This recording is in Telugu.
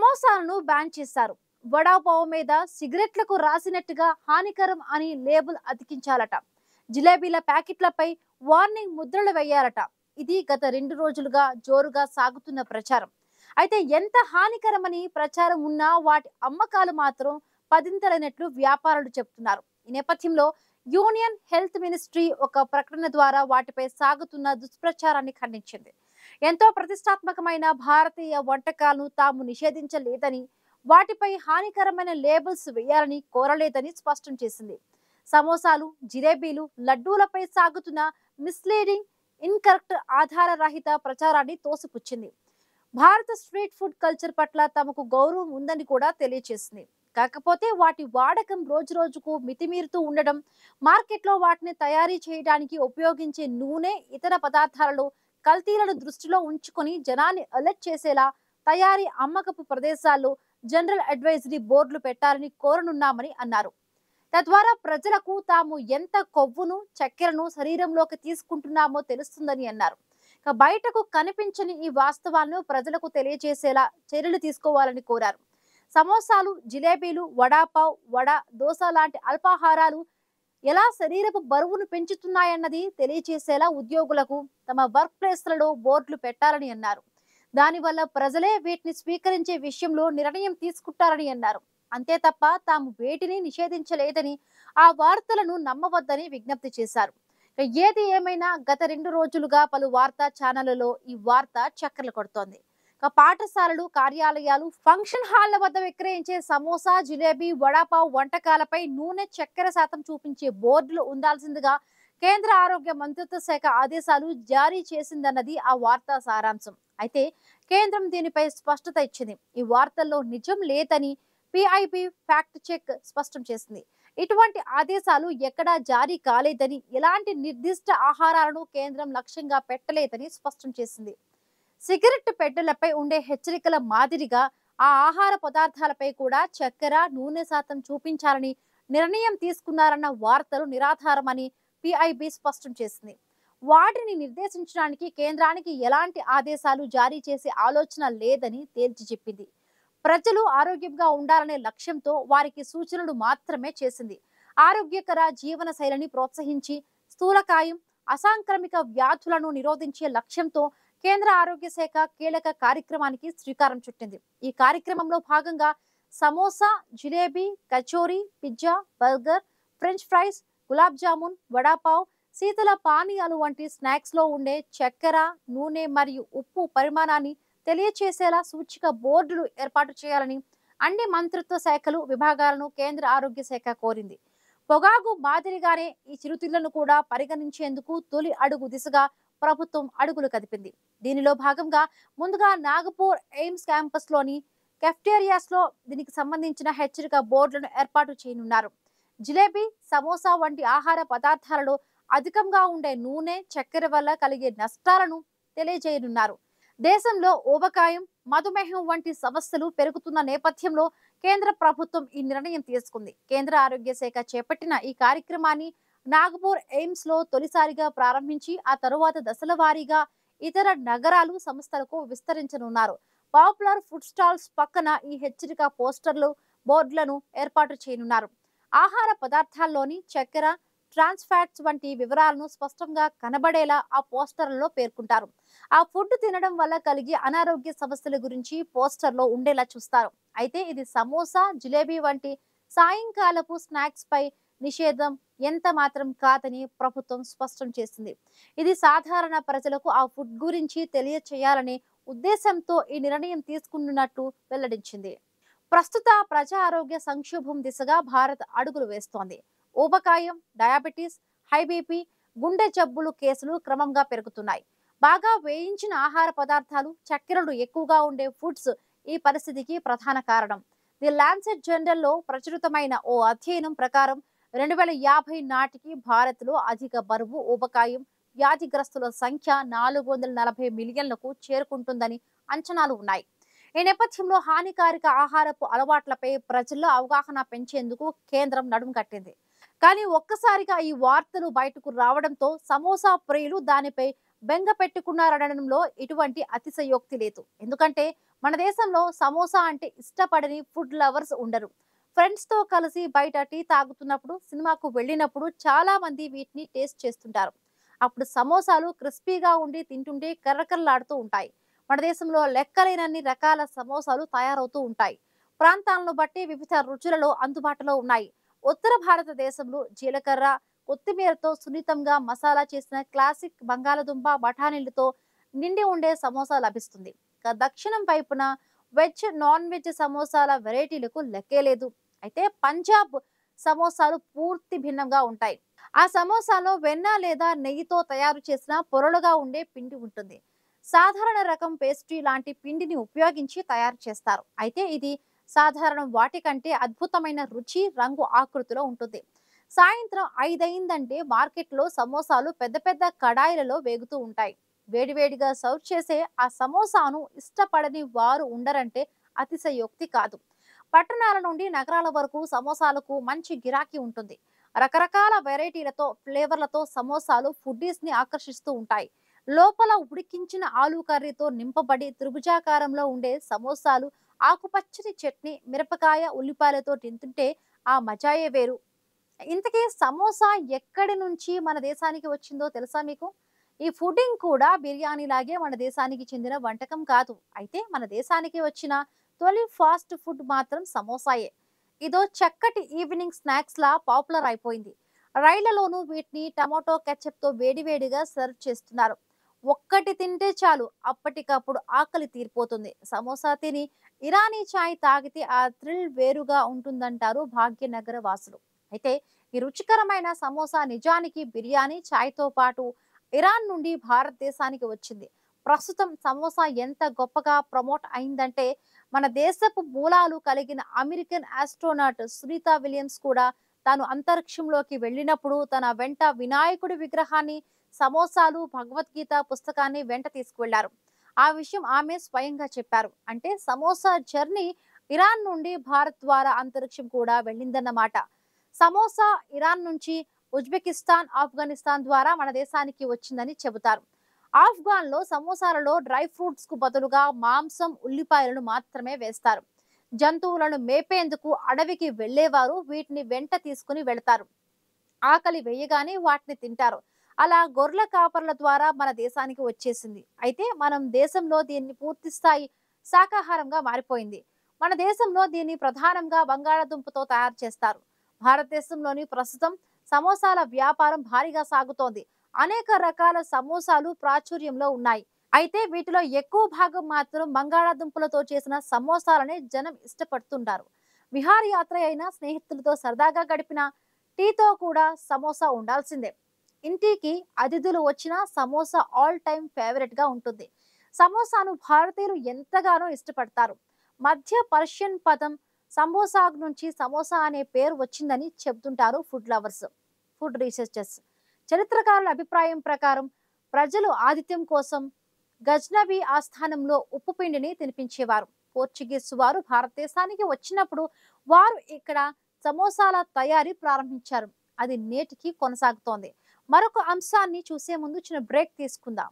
సమోసాలను బ్యాన్ చేశారు. వడాపావ్ మీద సిగరెట్లకు రాసినట్టుగా హానికరం అని లేబుల్ అతికించాలట. జిలేబీల ప్యాకెట్లపై వార్నింగ్ ముద్రలు వేయాలట. ఇది గత 2 రోజులుగా జోరుగా సాగుతున్న ప్రచారం. అయితే ఎంత హానికరమని ప్రచారం ఉన్నా వాటి అమ్మకాలు మాత్రం పదింతలైనట్లు వ్యాపారులు చెబుతున్నారు. ఈ నేపథ్యంలో యూనియన్ హెల్త్ మినిస్ట్రీ ఒక ప్రకటన ద్వారా వాటిపై సాగుతున్న దుష్ప్రచారాన్ని ఖండించింది. ఎంతో ప్రతిష్టాత్మకమైన భారతీయ వంటకాలను తాము నిషేధించలేదని, వాటిపై హానికరమైన లేబుల్స్ వేయాలని కోరలేదని స్పష్టం చేసింది. సమోసాలు, జిలేబీలు, లడ్డూలపై సాగుతున్న మిస్లీడింగ్, ఇన్కరెక్ట్, ఆధారరహిత ప్రచారాన్ని తోసిపుచ్చింది. భారత స్ట్రీట్ ఫుడ్ కల్చర్ పట్ల తమకు గౌరవం ఉందని కూడా తెలియజేసింది. కాకపోతే వాటి వాడకం రోజు రోజుకు మితిమీరుతూ ఉండడం, మార్కెట్లో వాటిని తయారీ చేయడానికి ఉపయోగించే నూనె, ఇతర పదార్థాలలో కల్తీలను దృష్టిలో ఉంచుకొని జనాన్ని అలర్ట్ చేసేలా తయారీ, అమ్మకపు ప్రదేశాల్లో జనరల్ అడ్వైజరీ బోర్డులు పెట్టాలని కోరనున్నామని అన్నారు. తద్వారా ప్రజలకు తాము ఎంత కొవ్వును, చక్కెరను శరీరంలోకి తీసుకుంటున్నామో తెలుస్తుందని అన్నారు. బయటకు కనిపించని ఈ వాస్తవాలను ప్రజలకు తెలియజేసేలా చర్యలు తీసుకోవాలని కోరారు. సమోసాలు, జిలేబీలు, వడాపావ్, వడ, దోశ లాంటి అల్పాహారాలు ఎలా శరీరపు బరువును పెంచుతున్నాయన్నది తెలియజేసేలా ఉద్యోగులకు తమ వర్క్ ప్లేస్లలో బోర్డులు పెట్టాలని అన్నారు. దానివల్ల ప్రజలే వీటిని స్వీకరించే విషయంలో నిర్ణయం తీసుకుంటారని అన్నారు. అంతే తప్ప తాము వేటిని నిషేధించలేదని, ఆ వార్తలను నమ్మవద్దని విజ్ఞప్తి చేశారు. ఏది ఏమైనా గత 2 రోజులుగా పలు వార్తా ఛానళ్లలో ఈ వార్త చక్కర్లు కొడుతోంది. పాఠశాలలు, కార్యాలయాలు, ఫంక్షన్ హాళ్ల వద్ద విక్రయించే సమోసా, జిలేబీ, వడాపావ్ వంటకాలపై నూనె, చక్కెర శాతం చూపించే బోర్డులు ఉండాల్సిందిగా కేంద్ర ఆరోగ్య మంత్రిత్వ శాఖ ఆదేశాలు జారీ చేసిందన్నది ఆ వార్తా సారాంశం. అయితే కేంద్రం దీనిపై స్పష్టత ఇచ్చింది. ఈ వార్తల్లో నిజం లేదని పిఐబి ఫ్యాక్ట్ చెక్ స్పష్టం చేసింది. ఇటువంటి ఆదేశాలు ఎక్కడా జారీ కాలేదని, ఎలాంటి నిర్దిష్ట ఆహారాలను కేంద్రం లక్ష్యంగా పెట్టలేదని స్పష్టం చేసింది. సిగరెట్ పెట్టెలపై ఉండే హెచ్చరికల మాదిరిగా ఆ ఆహార పదార్థాలపై కూడా చక్కెర, నూనె శాతం చూపించాలని నిర్ణయం తీసుకున్నారన్న వార్తలు నిరాధారమని పిఐబి స్పష్టం చేసింది. వాటిని నిర్దేశించడానికి కేంద్రానికి ఎలాంటి ఆదేశాలు జారీ చేసే ఆలోచన లేదని తేల్చి చెప్పింది. ప్రజలు ఆరోగ్యంగా ఉండాలనే లక్ష్యంతో వారికి సూచనలు మాత్రమే చేసింది. ఆరోగ్యకర జీవన శైలిని ప్రోత్సహించి స్థూలకాయం, అసాంక్రమిక వ్యాధులను నిరోధించే లక్ష్యంతో కేంద్ర ఆరోగ్య శాఖ కీలక కార్యక్రమానికి శ్రీకారం చుట్టింది. ఈ కార్యక్రమంలో భాగంగా samosa, jalebi, kachori, pizza, burger, French fries, gulab jamun, vada pav, శీతల పానీయాలు వంటి స్నాక్స్ లో ఉండే చక్కెర, నూనె మరియు ఉప్పు పరిమాణాన్ని తెలియచేసేలా సూచిక బోర్డులు ఏర్పాటు చేయాలని అన్ని మంత్రిత్వ శాఖలు, విభాగాలను కేంద్ర ఆరోగ్య శాఖ కోరింది. పొగాకు మాదిరిగానే ఈ చిరుతిళ్లను కూడా పరిగణించేందుకు తొలి అడుగు దిశగా ప్రభుత్వం అడుగులు కదిపింది. దీనిలో భాగంగా ముందుగా నాగపూర్ ఎయిమ్స్ క్యాంపస్ లోని కెఫ్టేరియాస్ లో దీనికి సంబంధించిన హెచ్చరిక బోర్డులను ఏర్పాటు చేయనున్నారు. జిలేబీ, సమోసా వంటి ఆహార పదార్థాలలో అధికంగా ఉండే నూనె, చక్కెర వల్ల కలిగే నష్టాలను తెలియజేయనున్నారు. దేశంలో ఊబకాయం, మధుమేహం వంటి సమస్యలు పెరుగుతున్న నేపథ్యంలో కేంద్ర ప్రభుత్వం ఈ నిర్ణయం తీసుకుంది. కేంద్ర ఆరోగ్య శాఖ చేపట్టిన ఈ కార్యక్రమాన్ని నాగపూర్ ఎయిమ్స్ లో తొలిసారిగా ప్రారంభించి ఆ తరువాత దశల వారీగా ఇతర నగరాలు, సంస్థలకు విస్తరించనున్నారు. పాపులర్ ఫుడ్ స్టాల్స్ పక్కన ఈ హెచ్చరిక పోస్టర్లు, బోర్డులను ఏర్పాటు చేయనున్నారు. ఆహార పదార్థాల్లోని చక్కెర, ట్రాన్స్ ఫ్యాట్స్ వంటి వివరాలను స్పష్టంగా కనబడేలా ఆ పోస్టర్లలో పేర్కొంటారు. ఆ ఫుడ్ తినడం వల్ల కలిగే అనారోగ్య సమస్యల గురించి పోస్టర్లో ఉండేలా చూస్తారు. అయితే ఇది సమోసా, జిలేబీ వంటి సాయంకాలపు స్నాక్స్ పై నిషేధం ఎంత మాత్రం కాదని ప్రభుత్వం స్పష్టం చేసింది. ఇది సాధారణ ప్రజలకు ఆ ఫుడ్ గురించి తెలియచేయాలనే ఉద్దేశంతో ఈ నిర్ణయం తీసుకున్నట్టు వెల్లడించింది. ప్రస్తుత ప్రజా ఆరోగ్య సంక్షోభం దిశగా భారత్ అడుగులు వేస్తోంది. ఊబకాయం, డయాబెటీస్, హై బీపీ, గుండె జబ్బులు కేసులు క్రమంగా పెరుగుతున్నాయి. బాగా వేయించిన ఆహార పదార్థాలు, చక్కెరలు ఎక్కువగా ఉండే ఫుడ్స్ ఈ పరిస్థితికి ప్రధాన కారణం. ది లాన్సెట్ జర్నల్లో ప్రచురితమైన ఓ అధ్యయనం ప్రకారం 2050 నాటికి భారత్ లో అధిక బరువు, ఊబకాయం వ్యాధిగ్రస్తుల సంఖ్య 440 మిలియన్లకు చేరుకుంటుందని అంచనాలు ఉన్నాయి. ఈ నేపథ్యంలో హానికారక ఆహారపు అలవాట్లపై ప్రజల్లో అవగాహన పెంచేందుకు కేంద్రం నడుం కట్టింది. కానీ ఒక్కసారిగా ఈ వార్తలు బయటకు రావడంతో సమోసా ప్రియులు దానిపై బెంగ పెట్టుకున్నారనడంలో ఎటువంటి అతిశయోక్తి లేదు. ఎందుకంటే మన దేశంలో సమోసా అంటే ఇష్టపడని ఫుడ్ లవర్స్ ఉండరు. ఫ్రెండ్స్ తో కలిసి బయట టీ తాగుతున్నప్పుడు, సినిమాకు వెళ్ళినప్పుడు చాలా మంది వీటిని టేస్ట్ చేస్తుంటారు. అప్పుడు సమోసాలు క్రిస్పీగా ఉండి తింటుంటే కర్రకర్రలాడుతూ ఉంటాయి. మన దేశంలో లెక్కలేనన్ని రకాల సమోసాలు తయారవుతూ ఉంటాయి. ప్రాంతాలను బట్టి వివిధ రుచులలో అందుబాటులో ఉన్నాయి. ఉత్తర భారతదేశంలో జీలకర్ర, కొత్తిమీరతో సున్నితంగా మసాలా చేసిన క్లాసిక్ బంగాళదుంప, బఠానీలతో నిండి ఉండే సమోసా లభిస్తుంది. ఇక దక్షిణం వైపున వెజ్, నాన్ వెజ్ సమోసాల వెరైటీలకు లెక్కే లేదు. అయితే పంజాబ్ సమోసాలు పూర్తి భిన్నంగా ఉంటాయి. ఆ సమోసాలో వెన్న లేదా నెయ్యితో తయారు చేసిన పొరలుగా ఉండే పిండి ఉంటుంది. సాధారణ రకం పేస్ట్రీ లాంటి పిండిని ఉపయోగించి తయారు చేస్తారు. అయితే ఇది సాధారణ వాటికంటే అద్భుతమైన రుచి, రంగు, ఆకృతిలో ఉంటుంది. సాయంత్రం 5 అయిందంటే మార్కెట్లో సమోసాలు పెద్ద పెద్ద కడాయిలలో వేగుతూ ఉంటాయి. వేడివేడిగా సర్వ్ చేసే ఆ సమోసాను ఇష్టపడని వారు ఉండరంటే అతిశయోక్తి కాదు. పట్టణాల నుండి నగరాల వరకు సమోసాలకు మంచి గిరాకీ ఉంటుంది. రకరకాల వెరైటీలతో, ఫ్లేవర్లతో సమోసాలు ఫుడ్డీస్ ని ఆకర్షిస్తూ ఉంటాయి. లోపల ఉడికించిన ఆలూ కర్రీతో నింపబడి త్రిభుజాకారంలో ఉండే సమోసాలు ఆకుపచ్చని చట్నీ, మిరపకాయ, ఉల్లిపాయలతో తింటుంటే ఆ మజాయే వేరు. ఇంతకీ సమోసా ఎక్కడి నుంచి మన దేశానికి వచ్చిందో తెలుసా మీకు? ఈ ఫుడింగ్ కూడా బిర్యానీ లాగే మన దేశానికి చెందిన వంటకం కాదు. అయితే మన దేశానికి వచ్చిన తొలి ఫాస్ట్ ఫుడ్ మాత్రం సమోసాయే. ఇదో చక్కటి ఈవినింగ్ స్నాక్స్ లా పాపులర్ అయిపోయింది. రైళ్లలోనూ వీటిని టమాటో కెచప్ తో వేడివేడిగా సర్వ్ చేస్తున్నారు. ఒక్కటి తింటే చాలు, అప్పటికప్పుడు ఆకలి తీరిపోతుంది. సమోసా తిని ఇరానీ చాయ్ తాగితే ఆ థ్రిల్ వేరుగా ఉంటుందంటారు భాగ్యనగర వాసులు. అయితే ఈ రుచికరమైన సమోసా నిజానికి బిర్యానీ, చాయ్తో పాటు ఇరాన్ నుండి భారతదేశానికి వచ్చింది. ప్రస్తుతం సమోసా ఎంత గొప్పగా ప్రమోట్ అయిందంటే మన దేశపు మూలాలు కలిగిన అమెరికన్ ఆస్ట్రోనాట్ సునీత విలియమ్స్ కూడా తాను అంతరిక్షంలోకి వెళ్ళినప్పుడు తన వెంట వినాయకుడి విగ్రహాన్ని, సమోసాలు, భగవద్గీత పుస్తకాన్ని వెంట తీసుకువెళ్లారు. ఆ విషయం ఆమె స్వయంగా చెప్పారు. అంటే సమోసా జర్నీ ఇరాన్ నుండి భారత్ ద్వారా అంతరిక్షం కూడా వెళ్ళిందన్నమాట. సమోసా ఇరాన్ నుంచి ఉజ్బెకిస్తాన్, ఆఫ్ఘనిస్తాన్ ద్వారా మన దేశానికి వచ్చిందని చెబుతారు. ఆఫ్ఘాన్ లో సమోసాలలో డ్రై ఫ్రూట్స్ కు బదులుగా మాంసం, ఉల్లిపాయలను మాత్రమే వేస్తారు. జంతువులను మేపేందుకు అడవికి వెళ్లేవారు వీటిని వెంట తీసుకుని వెళతారు. ఆకలి వేయగానే వాటిని తింటారు. అలా గొర్రెల కాపర్ల ద్వారా మన దేశానికి వచ్చేసింది. అయితే మనం దేశంలో దీన్ని పూర్తి స్థాయి శాకాహారంగా మారిపోయింది. మన దేశంలో దీన్ని ప్రధానంగా బంగాళాదుంపతో తయారు చేస్తారు. భారతదేశంలోని ప్రస్తుతం సమోసాల వ్యాపారం భారీగా సాగుతోంది. అనేక రకాల సమోసాలు ప్రాచుర్యంలో ఉన్నాయి. అయితే వీటిలో ఎక్కువ భాగం మాత్రం బంగాళాదుంపలతో చేసిన సమోసాలనే జనం ఇష్టపడుతుంటారు. విహారయాత్ర అయినా, స్నేహితులతో సరదాగా గడిపిన, టీతో కూడా సమోసా ఉండాల్సిందే. ఇంటికి అతిథులు వచ్చినా సమోసా ఆల్ టైమ్ ఫేవరెట్ గా ఉంటుంది. సమోసాను భారతీయులు ఎంతగానో ఇష్టపడతారు. మధ్య పర్షియన్ పదం సమోసా నుంచి సమోసా అనే పేరు వచ్చిందని చెబుతుంటారు ఫుడ్ లవర్స్, ఫుడ్ రీసెర్చర్స్. చరిత్రకారుల అభిప్రాయం ప్రకారం ప్రజలు ఆతిథ్యం కోసం గజ్నవి ఆస్థానంలో ఉప్పు పిండిని తినిపించేవారు. పోర్చుగీస్ వారు భారతదేశానికి వచ్చినప్పుడు వారు ఇక్కడ సమోసాల తయారీ ప్రారంభించారు. అది నేటికి కొనసాగుతోంది. మరొక అంశాన్ని చూసే ముందు చిన్న బ్రేక్ తీసుకుందాం.